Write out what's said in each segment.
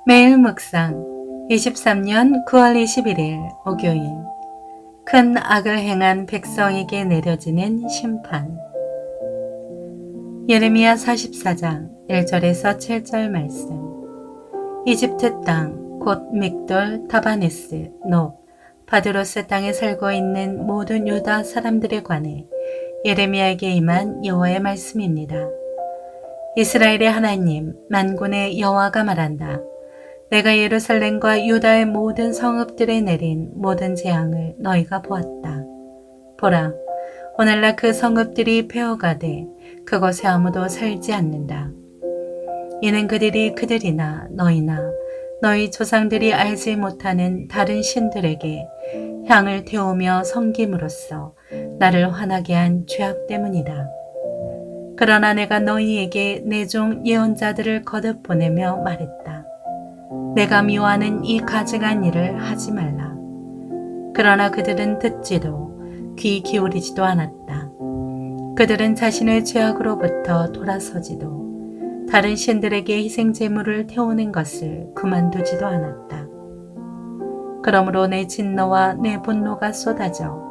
매일 묵상 23년 9월 21일 목요일 큰 악을 행한 백성에게 내려지는 심판. 예레미야 44장 1절에서 7절 말씀. 이집트 땅 곧 믹돌, 다바네스, 높, 바드로스 땅에 살고 있는 모든 유다 사람들에 관해 예레미야에게 임한 여호와의 말씀입니다. 이스라엘의 하나님 만군의 여호와가 말한다. 내가 예루살렘과 유다의 모든 성읍들에 내린 모든 재앙을 너희가 보았다. 보라, 오늘날 그 성읍들이 폐허가되 그곳에 아무도 살지 않는다. 이는 그들이 그들이나 너희나 너희 조상들이 알지 못하는 다른 신들에게 향을 태우며 섬김으로써 나를 화나게 한 죄악 때문이다. 그러나 내가 너희에게 내 종 예언자들을 거듭 보내며 말했다. 내가 미워하는 이 가증한 일을 하지 말라. 그러나 그들은 듣지도 귀 기울이지도 않았다. 그들은 자신의 죄악으로부터 돌아서지도 다른 신들에게 희생 제물을 태우는 것을 그만두지도 않았다. 그러므로 내 진노와 내 분노가 쏟아져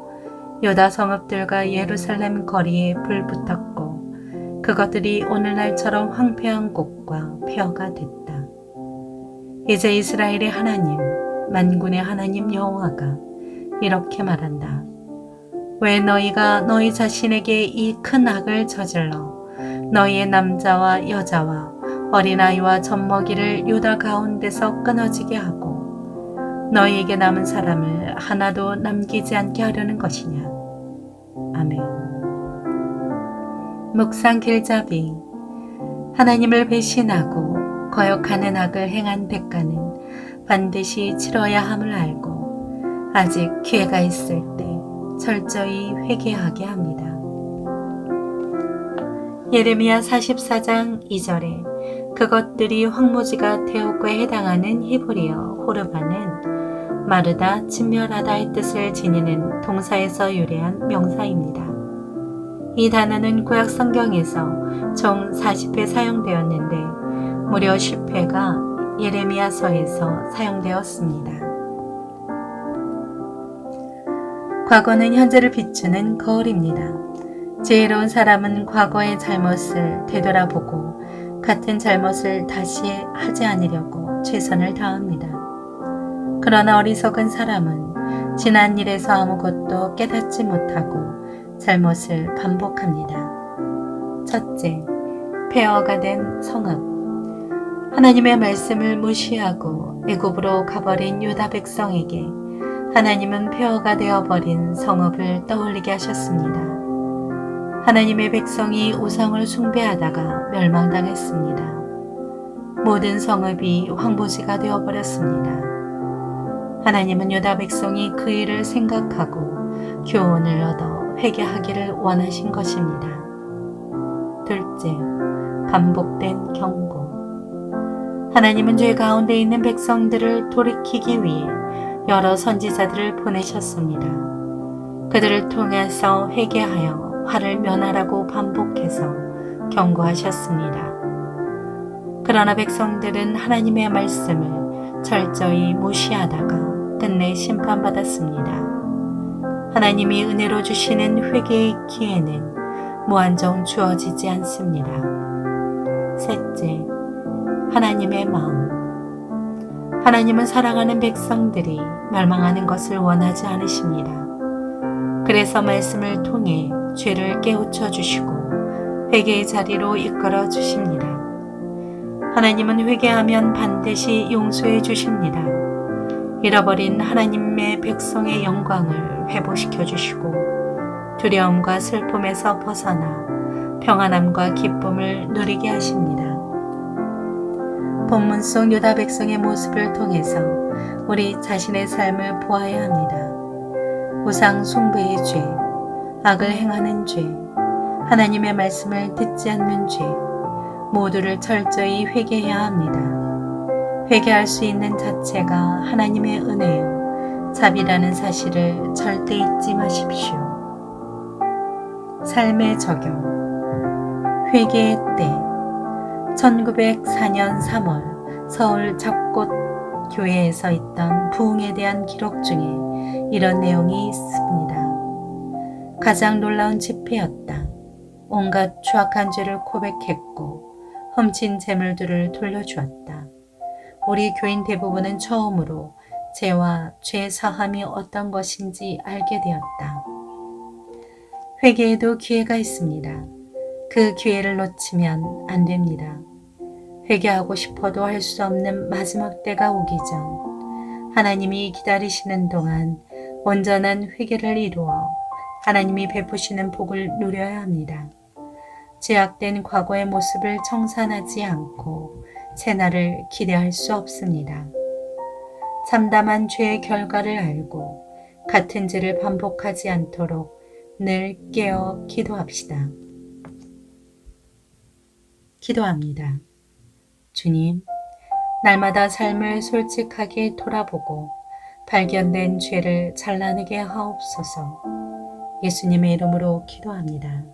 유다 성읍들과 예루살렘 거리에 불붙었고 그것들이 오늘날처럼 황폐한 곳과 폐허가 됐다. 이제 이스라엘의 하나님, 만군의 하나님 여호와가 이렇게 말한다. 왜 너희가 너희 자신에게 이 큰 악을 저질러 너희의 남자와 여자와 어린아이와 젖먹이를 유다 가운데서 끊어지게 하고 너희에게 남은 사람을 하나도 남기지 않게 하려는 것이냐. 아멘. 묵상 길잡이. 하나님을 배신하고 거역하는 악을 행한 대가는 반드시 치러야 함을 알고 아직 기회가 있을 때 철저히 회개하게 합니다. 예레미야 44장 2절에 그것들이 황무지가 태옥에 해당하는 히브리어 호르바는 마르다, 진멸하다의 뜻을 지니는 동사에서 유래한 명사입니다. 이 단어는 구약 성경에서 총 40회 사용되었는데 무려 10회가 예레미야서에서 사용되었습니다. 과거는 현재를 비추는 거울입니다. 지혜로운 사람은 과거의 잘못을 되돌아보고 같은 잘못을 다시 하지 않으려고 최선을 다합니다. 그러나 어리석은 사람은 지난 일에서 아무것도 깨닫지 못하고 잘못을 반복합니다. 첫째, 폐허가 된 성읍. 하나님의 말씀을 무시하고 애굽으로 가버린 유다 백성에게 하나님은 폐허가 되어버린 성읍을 떠올리게 하셨습니다. 하나님의 백성이 우상을 숭배하다가 멸망당했습니다. 모든 성읍이 황무지가 되어버렸습니다. 하나님은 유다 백성이 그 일을 생각하고 교훈을 얻어 회개하기를 원하신 것입니다. 둘째, 반복된 경고. 하나님은 죄 가운데 있는 백성들을 돌이키기 위해 여러 선지자들을 보내셨습니다. 그들을 통해서 회개하여 화를 면하라고 반복해서 경고하셨습니다. 그러나 백성들은 하나님의 말씀을 철저히 무시하다가 끝내 심판받았습니다. 하나님이 은혜로 주시는 회개의 기회는 무한정 주어지지 않습니다. 셋째, 하나님의 마음. 하나님은 사랑하는 백성들이 멸망하는 것을 원하지 않으십니다. 그래서 말씀을 통해 죄를 깨우쳐 주시고 회개의 자리로 이끌어 주십니다. 하나님은 회개하면 반드시 용서해 주십니다. 잃어버린 하나님의 백성의 영광을 회복시켜 주시고 두려움과 슬픔에서 벗어나 평안함과 기쁨을 누리게 하십니다. 본문 속 유다 백성의 모습을 통해서 우리 자신의 삶을 보아야 합니다. 우상 숭배의 죄, 악을 행하는 죄, 하나님의 말씀을 듣지 않는 죄, 모두를 철저히 회개해야 합니다. 회개할 수 있는 자체가 하나님의 은혜요, 자비라는 사실을 절대 잊지 마십시오. 삶의 적용. 회개의 때. 1904년 3월 서울 잡꽃 교회에서 있던 부흥에 대한 기록 중에 이런 내용이 있습니다. 가장 놀라운 집회였다. 온갖 추악한 죄를 고백했고 훔친 재물들을 돌려주었다. 우리 교인 대부분은 처음으로 죄와 죄 사함이 어떤 것인지 알게 되었다. 회개에도 기회가 있습니다. 그 기회를 놓치면 안 됩니다. 회개하고 싶어도 할 수 없는 마지막 때가 오기 전 하나님이 기다리시는 동안 온전한 회개를 이루어 하나님이 베푸시는 복을 누려야 합니다. 죄악된 과거의 모습을 청산하지 않고 새날을 기대할 수 없습니다. 참담한 죄의 결과를 알고 같은 죄를 반복하지 않도록 늘 깨어 기도합시다. 기도합니다. 주님, 날마다 삶을 솔직하게 돌아보고 발견된 죄를 잘라내게 하옵소서. 예수님의 이름으로 기도합니다.